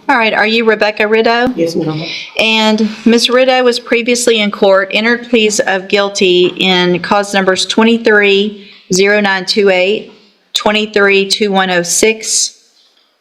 All right, are you Rebecca Rideau? Yes, ma'am. And Ms. Rideau was previously in court, entered pleas of guilty in cause numbers 23-0928, 23-2106,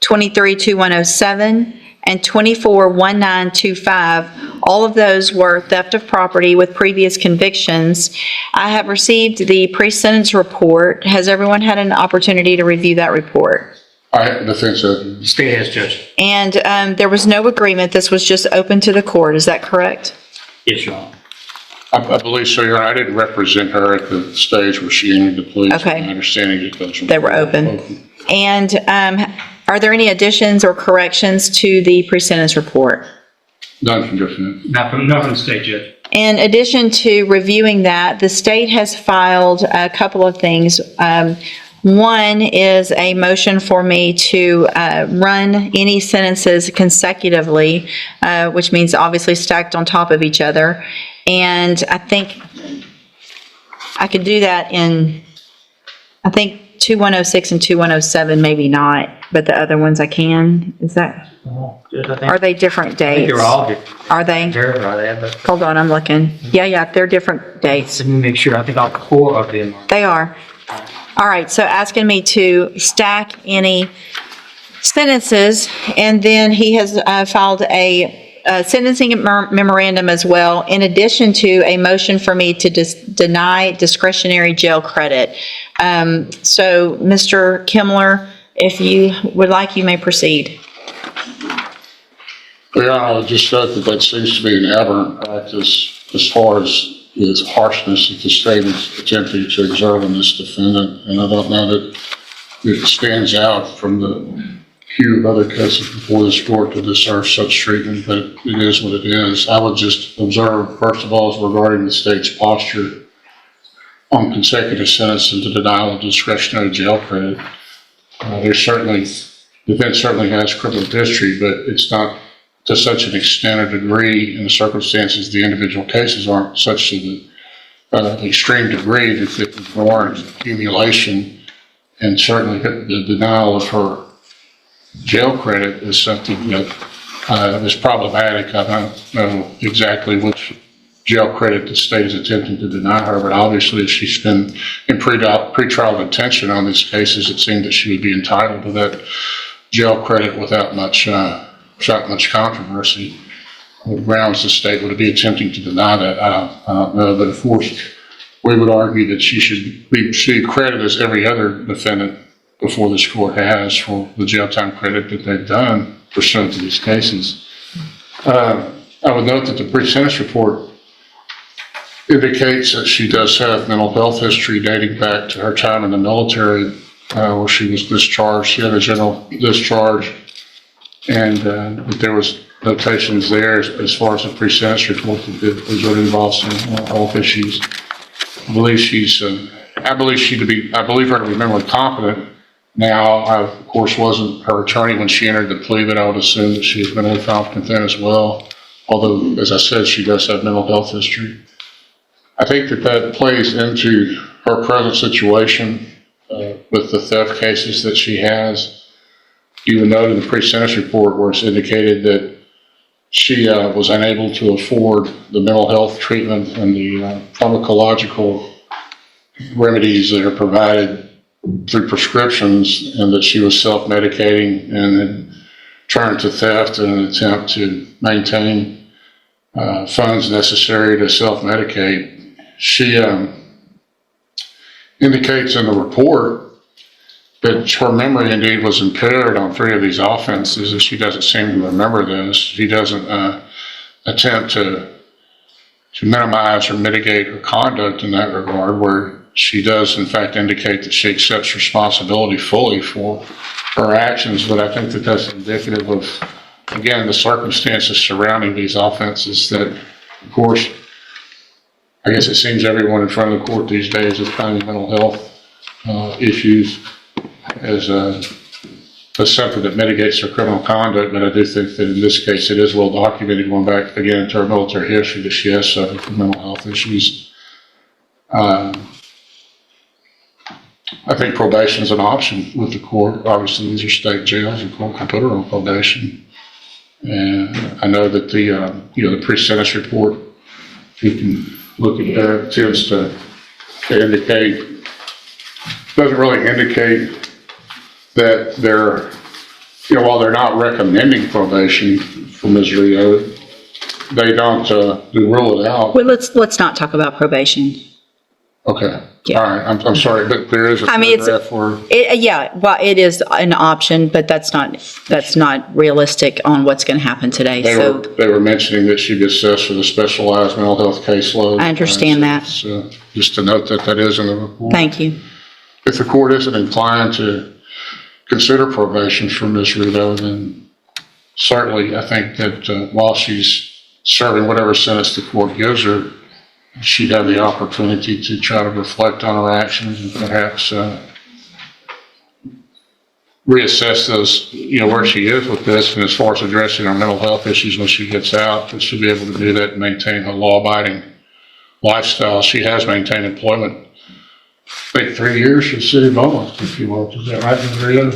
23-2107, and 24-1925. All of those were theft of property with previous convictions. I have received the pre-sentence report. Has everyone had an opportunity to review that report? I have defense of State has, Judge. And there was no agreement. This was just open to the court. Is that correct? Yes, Your Honor. I believe so, Your Honor. I didn't represent her at the stage where she entered the plea. Okay. My understanding is that They were open. And are there any additions or corrections to the pre-sentence report? None from defense. Not from the state, Judge. In addition to reviewing that, the state has filed a couple of things. One is a motion for me to run any sentences consecutively, which means obviously stacked on top of each other. And I think I could do that in, I think 2106 and 2107, maybe not, but the other ones I can. Is that, are they different dates? I think they're all different. Are they? But Hold on, I'm looking. Yeah, they're different dates. let me make sure. I think all 4 of them are. They are. All right, so asking me to stack any sentences, and then he has filed a sentencing memorandum as well, in addition to a motion for me to deny discretionary jail credit. So, Mr. Kimler, if you would like, you may proceed. Your Honor, I would just note that seems to be an aberrant practice as far as the harshness that the state is attempting to exert on this defendant. And I don't know that it stands out from the few of other cases before this court to deserve such treatment, but it is what it is. I would just observe, first of all, as regarding the state's posture on consecutive sentences to denial of discretionary jail credit. Defense certainly has criminal history, but it's not to such an extent or degree in the circumstances the individual cases aren't such to the extreme degree that it would warrant accumulation, and certainly the denial of her jail credit is something that is problematic. I don't know exactly which jail credit the state is attempting to deny her, but obviously if she's been in pretrial detention on these cases, it seemed that she would be entitled to that jail credit without much controversy. What grounds the state would be attempting to deny that, I don't know, but of course we would argue that she should receive credit as every other defendant before this court has for the jail time credit that they've done pursuant to these cases. I would note that the pre-sentence report indicates that she does have mental health history dating back to her time in the military, where she was discharged. She had a general discharge, and that there was notations there as far as the pre-sentence report that would involve some health issues. I believe her to be mentally competent. Now, I, of course, wasn't her attorney when she entered the plea, but I would assume that she has been incompetent then as well. Although, as I said, she does have mental health history. I think that plays into her present situation with the theft cases that she has. You will note in the pre-sentence report where it's indicated that she was unable to afford the mental health treatment and the pharmacological remedies that are provided through prescriptions, and that she was self-medicating and had turned to theft in an attempt to maintain funds necessary to self-medicate. She indicates in the report that her memory indeed was impaired on 3 of these offenses, and she doesn't seem to remember those. She doesn't attempt to minimize or mitigate her conduct in that regard, where she does in fact indicate that she accepts responsibility fully for her actions. But I think that that's indicative of, again, the circumstances surrounding these offenses that, of course, I guess it seems everyone in front of the court these days is finding mental health issues as something that mitigates their criminal conduct. But I do think that in this case it is well documented, going back again to her military history, that she has suffered from mental health issues. I think probation is an option with the court. Obviously, these are state jails, and the court can put her on probation. And I know that the, the pre-sentence report, you can look at that, it tends to indicate, doesn't really indicate that they're, while they're not recommending probation for Ms. Rio, they don't rule it out. Well, let's not talk about probation. Okay. Yeah. All right. I'm sorry, but there is a paragraph where. Well, it is an option, but that's not realistic on what's going to happen today. They were mentioning that she'd be assessed with a specialized mental health caseload. I understand that. So just to note that is in the report. Thank you. If the court isn't inclined to consider probation for Ms. Rudo, then certainly I think that while she's serving whatever sentence the court gives her, she'd have the opportunity to try to reflect on her actions and perhaps reassess those, where she is with this, and as far as addressing her mental health issues when she gets out, that she'll be able to do that and maintain her law-abiding lifestyle. She has maintained employment, I think 3 years for the city of Beaumont, if you will. Is that right, Ms. Rio?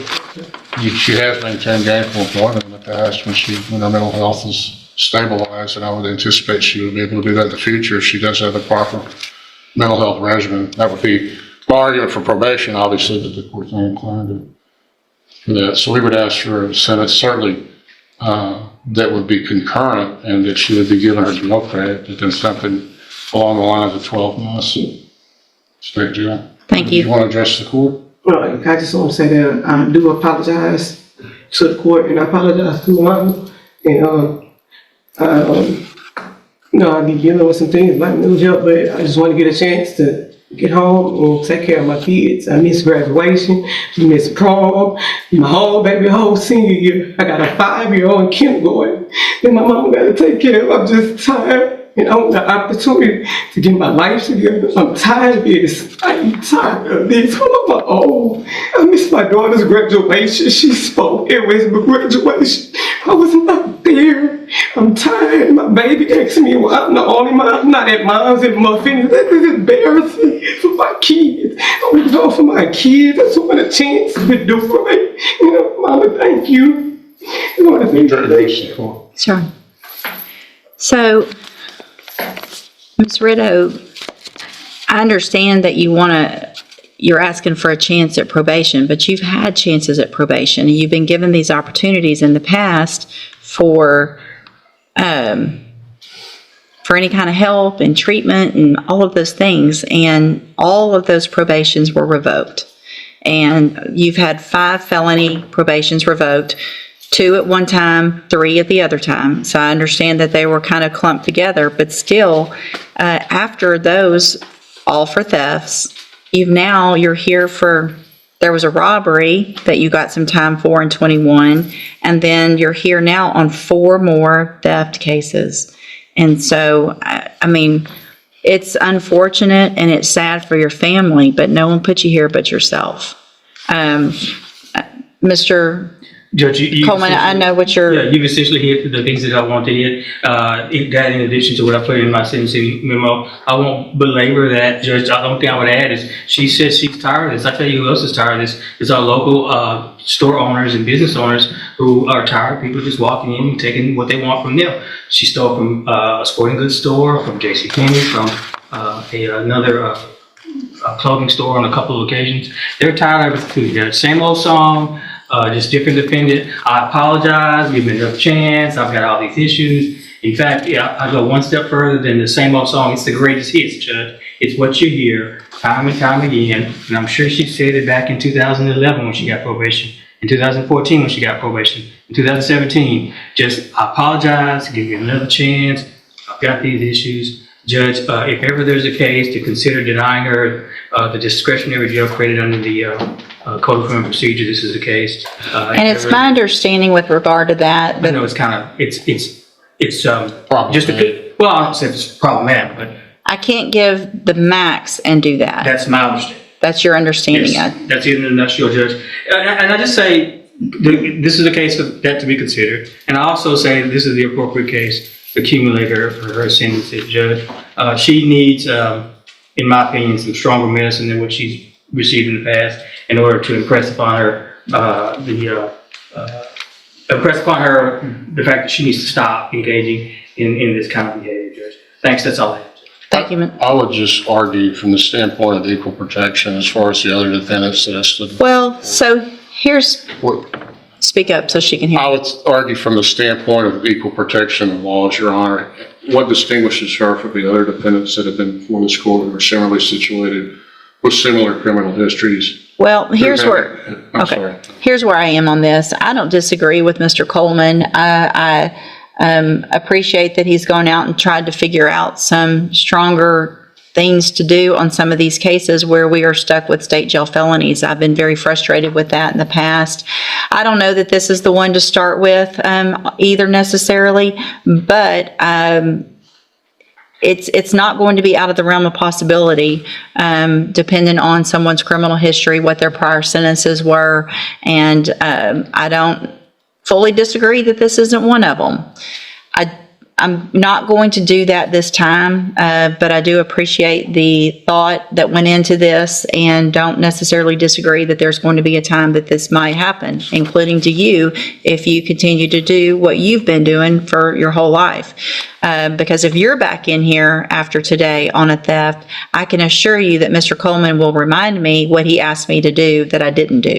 She has maintained gainful employment in the past when her mental health is stabilized, and I would anticipate she would be able to do that in the future if she does have the proper mental health regimen. That would be my argument for probation, obviously, but the court's not inclined for that. So we would ask for a sentence, certainly, that would be concurrent and that she would be given her jail credit, but then something along the lines of 12 months straight jail. Thank you. Do you want to address the court? Well, I just want to say that I do apologize to the court, and I apologize to Martin. And I'll be dealing with some things like mental health, but I just want to get a chance to get home and take care of my kids. I miss graduation, I miss prom, my whole senior year. I got a 5-year-old in kindergarten, and my mama got to take care of. I'm just tired. And I want the opportunity to get my life together. I'm tired of this. I'm tired of this. I miss my daughter's graduation. She spoke at Westbrook graduation. I was not there. I'm tired. My baby asked me why I'm the only mom. I'm not at mom's and muffins. This is embarrassing for my kids. I want to go for my kids. I just want a chance to do for me. Mama, thank you. I want to thank you. Sure. So, Ms. Rideau, I understand that you're asking for a chance at probation, but you've had chances at probation, and you've been given these opportunities in the past for any kind of help and treatment and all of those things, and all of those probations were revoked. And you've had 5 felony probations revoked, 2 at one time, 3 at the other time. So I understand that they were kind of clumped together, but still, after those, all for thefts, you're here for, there was a robbery that you got some time for in 21, and then you're here now on 4 more theft cases. And so, I mean, it's unfortunate and it's sad for your family, but no one put you here but yourself. Mr. Judge, you Coleman, I know what you're... Yeah, you've essentially hit the things that I want to hit. That in addition to what I put in my sentencing memo, I won't belabor that, Judge. The only thing I would add is she says she's tired of this. I tell you who else is tired of this. It's our local store owners and business owners who are tired of people just walking in and taking what they want from them. She stole from a sporting goods store, from JCPenney, from another clothing store on a couple of occasions. They're tired of it too. They're the same old song. Just different defendant. I apologize. Give me another chance. I've got all these issues. In fact, I go one step further than the same old song. It's the greatest hits, Judge. It's what you hear time and time again. And I'm sure she said it back in 2011 when she got probation, in 2014 when she got probation, in 2017. Just, I apologize. Give you another chance. I've got these issues. Judge, if ever there's a case to consider denying her the discretionary jail credit under the Code of Criminal Procedure, this is the case. And it's my understanding with regard to that. I know it's kind of, it's just Problematic. well, I don't say it's problematic, but I can't give the max and do that. that's my understanding. That's your understanding. Yes, that's it in a nutshell, Judge. And I just say, this is a case for that to be considered. And I also say this is the appropriate case to accumulate her for her sentence, Judge. She needs, in my opinion, some stronger medicine than what she's received in the past in order to impress upon her the impress upon her the fact that she needs to stop engaging in this kind of behavior, Judge. Thanks, that's all I have. Thank you. I would just argue from the standpoint of equal protection as far as the other defendants listed. Well, so here's, speak up so she can hear. I would argue from the standpoint of equal protection of laws, Your Honor, what distinguishes her from the other defendants that have been before this court who are similarly situated with similar criminal histories? Well, here's where, I'm okay, sorry. here's where I am on this. I don't disagree with Mr. Coleman. I appreciate that he's gone out and tried to figure out some stronger things to do on some of these cases where we are stuck with state jail felonies. I've been very frustrated with that in the past. I don't know that this is the one to start with either necessarily, but it's not going to be out of the realm of possibility, depending on someone's criminal history, what their prior sentences were, and I don't fully disagree that this isn't one of them. I'm not going to do that this time, but I do appreciate the thought that went into this and don't necessarily disagree that there's going to be a time that this might happen, including to you if you continue to do what you've been doing for your whole life. Because if you're back in here after today on a theft, I can assure you that Mr. Coleman will remind me what he asked me to do that I didn't do.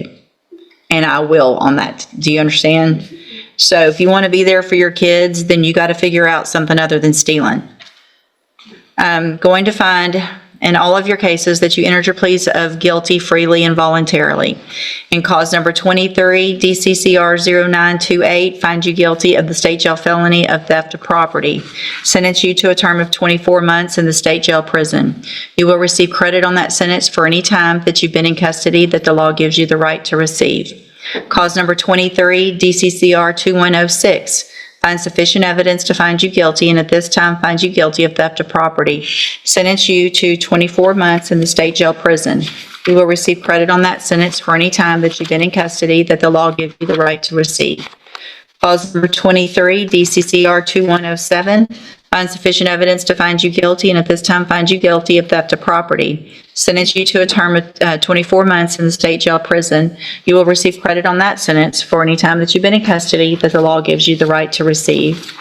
And I will on that. Do you understand? So if you want to be there for your kids, then you got to figure out something other than stealing. I'm going to find in all of your cases that you entered your pleas of guilty freely and voluntarily. In cause number 23, DCCR 0928, find you guilty of the state jail felony of theft of property. Sentence you to a term of 24 months in the state jail prison. You will receive credit on that sentence for any time that you've been in custody that the law gives you the right to receive. Cause number 23, DCCR 2106, find sufficient evidence to find you guilty and at this time find you guilty of theft of property. Sentence you to 24 months in the state jail prison. You will receive credit on that sentence for any time that you've been in custody that the law gives you the right to receive. Cause number 23, DCCR 2107, find sufficient evidence to find you guilty and at this time find you guilty of theft of property. Sentence you to a term of 24 months in the state jail prison. You will receive credit on that sentence for any time that you've been in custody that the law gives you the right to receive.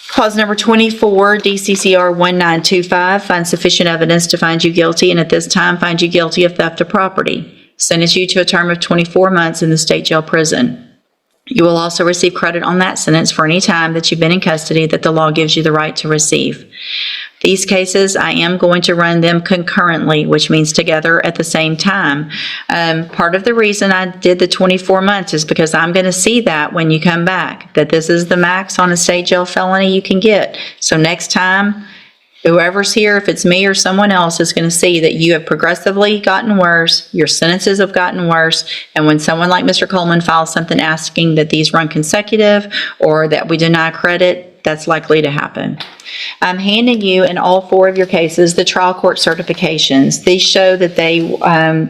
Cause number 24, DCCR 1925, find sufficient evidence to find you guilty and at this time find you guilty of theft of property. Sentence you to a term of 24 months in the state jail prison. You will also receive credit on that sentence for any time that you've been in custody that the law gives you the right to receive. These cases, I am going to run them concurrently, which means together at the same time. Part of the reason I did the 24 months is because I'm going to see that when you come back, that this is the max on a state jail felony you can get. So next time, whoever's here, if it's me or someone else, is going to see that you have progressively gotten worse, your sentences have gotten worse, and when someone like Mr. Coleman files something asking that these run consecutive or that we deny credit, that's likely to happen. I'm handing you in all four of your cases the trial court certifications. These show that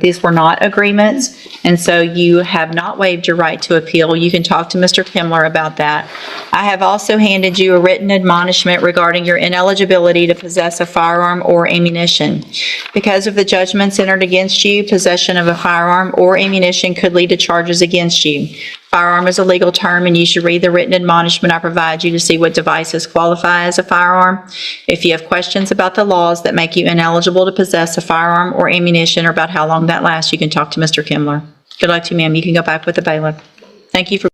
these were not agreements, and so you have not waived your right to appeal. You can talk to Mr. Kimler about that. I have also handed you a written admonishment regarding your ineligibility to possess a firearm or ammunition. Because of the judgments entered against you, possession of a firearm or ammunition could lead to charges against you. Firearm is a legal term, and you should read the written admonishment I provide you to see what devices qualify as a firearm. If you have questions about the laws that make you ineligible to possess a firearm or ammunition or about how long that lasts, you can talk to Mr. Kimler. Good luck to you, ma'am. You can go back with the bailiff. Thank you for